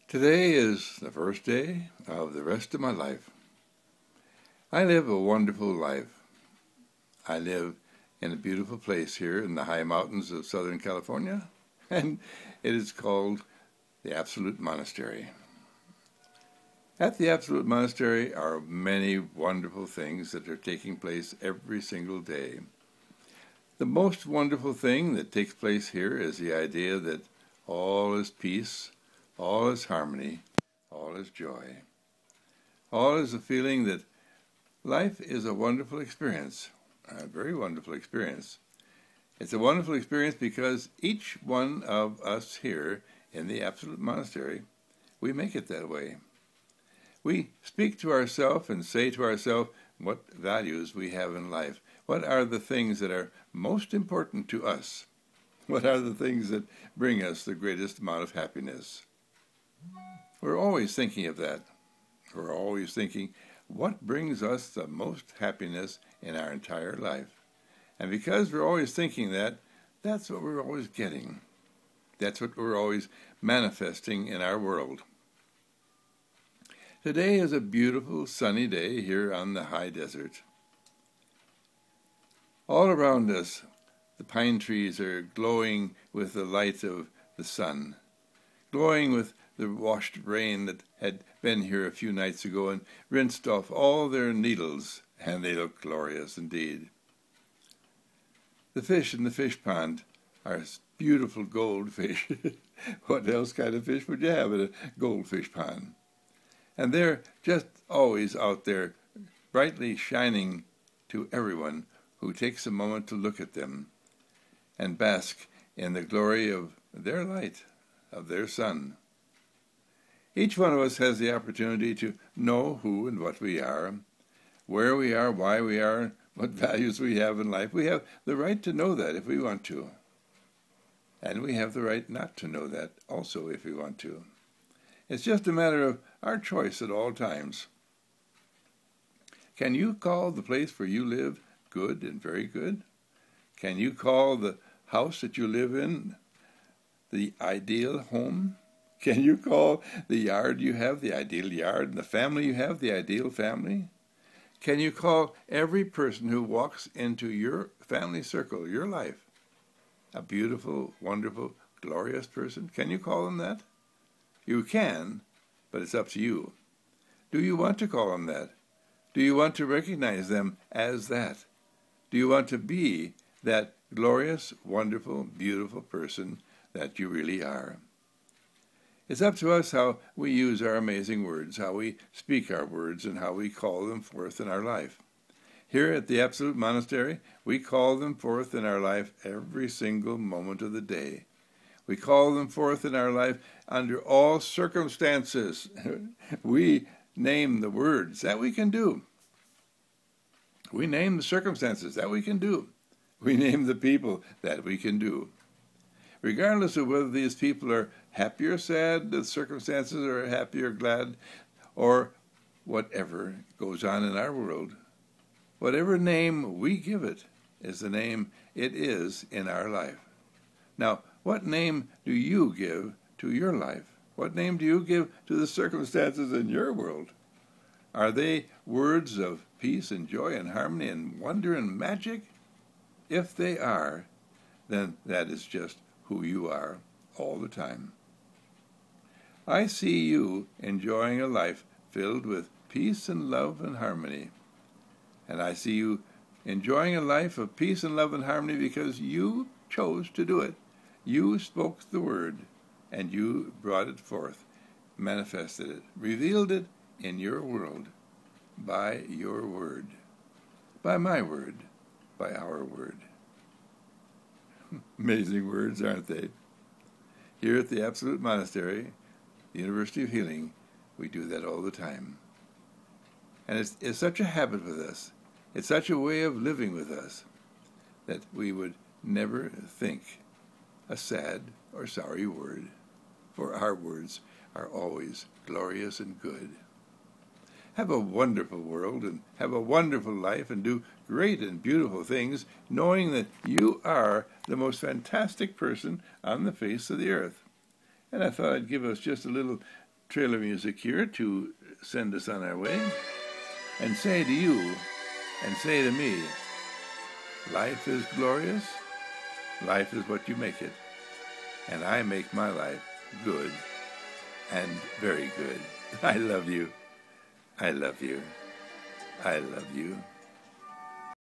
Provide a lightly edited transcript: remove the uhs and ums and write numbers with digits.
Today is the first day of the rest of my life. I live a wonderful life. I live in a beautiful place here in the high mountains of Southern California, and it is called the Absolute Monastery. At the Absolute Monastery are many wonderful things that are taking place every single day. The most wonderful thing that takes place here is the idea that all is peace, all is harmony, all is joy. All is the feeling that life is a wonderful experience, a very wonderful experience. It's a wonderful experience because each one of us here in the Absolute Monastery, we make it that way. We speak to ourselves and say to ourselves what values we have in life. What are the things that are most important to us? What are the things that bring us the greatest amount of happiness? We're always thinking of that. We're always thinking, what brings us the most happiness in our entire life? And because we're always thinking that, that's what we're always getting. That's what we're always manifesting in our world. Today is a beautiful sunny day here on the high desert. All around us, the pine trees are glowing with the light of the sun, glowing with the washed rain that had been here a few nights ago and rinsed off all their needles, and they look glorious indeed. The fish in the fish pond are beautiful goldfish. What else kind of fish would you have in a goldfish pond? And they're just always out there, brightly shining to everyone who takes a moment to look at them and bask in the glory of their light, of their sun. Each one of us has the opportunity to know who and what we are, where we are, why we are, what values we have in life. We have the right to know that if we want to. And we have the right not to know that also if we want to. It's just a matter of our choice at all times. Can you call the place where you live good and very good? Can you call the house that you live in the ideal home? Can you call the yard you have the ideal yard and the family you have the ideal family? Can you call every person who walks into your family circle, your life, a beautiful, wonderful, glorious person? Can you call them that? You can, but it's up to you. Do you want to call them that? Do you want to recognize them as that? Do you want to be that glorious, wonderful, beautiful person that you really are? It's up to us how we use our amazing words, how we speak our words, and how we call them forth in our life. Here at the Absolute Monastery, we call them forth in our life every single moment of the day. We call them forth in our life under all circumstances. We name the words. That we can do. We name the circumstances. That we can do. We name the people. That we can do. Regardless of whether these people are happy or sad, the circumstances are happy or glad, or whatever goes on in our world, whatever name we give it is the name it is in our life. Now, what name do you give to your life? What name do you give to the circumstances in your world? Are they words of peace and joy and harmony and wonder and magic? If they are, then that is just who you are all the time. I see you enjoying a life filled with peace and love and harmony. And I see you enjoying a life of peace and love and harmony because you chose to do it. You spoke the word, and you brought it forth, manifested it, revealed it in your world by your word, by my word, by our word. Amazing words, aren't they? Here at the Absolute Monastery, the University of Healing, we do that all the time. And it's such a habit with us, it's such a way of living with us, that we would never think a sad or sorry word, for our words are always glorious and good. Have a wonderful world and have a wonderful life and do great and beautiful things, knowing that you are the most fantastic person on the face of the earth. And I thought I'd give us just a little trailer music here to send us on our way and say to you and say to me, life is glorious. Life is what you make it. And I make my life good and very good. I love you. I love you. I love you.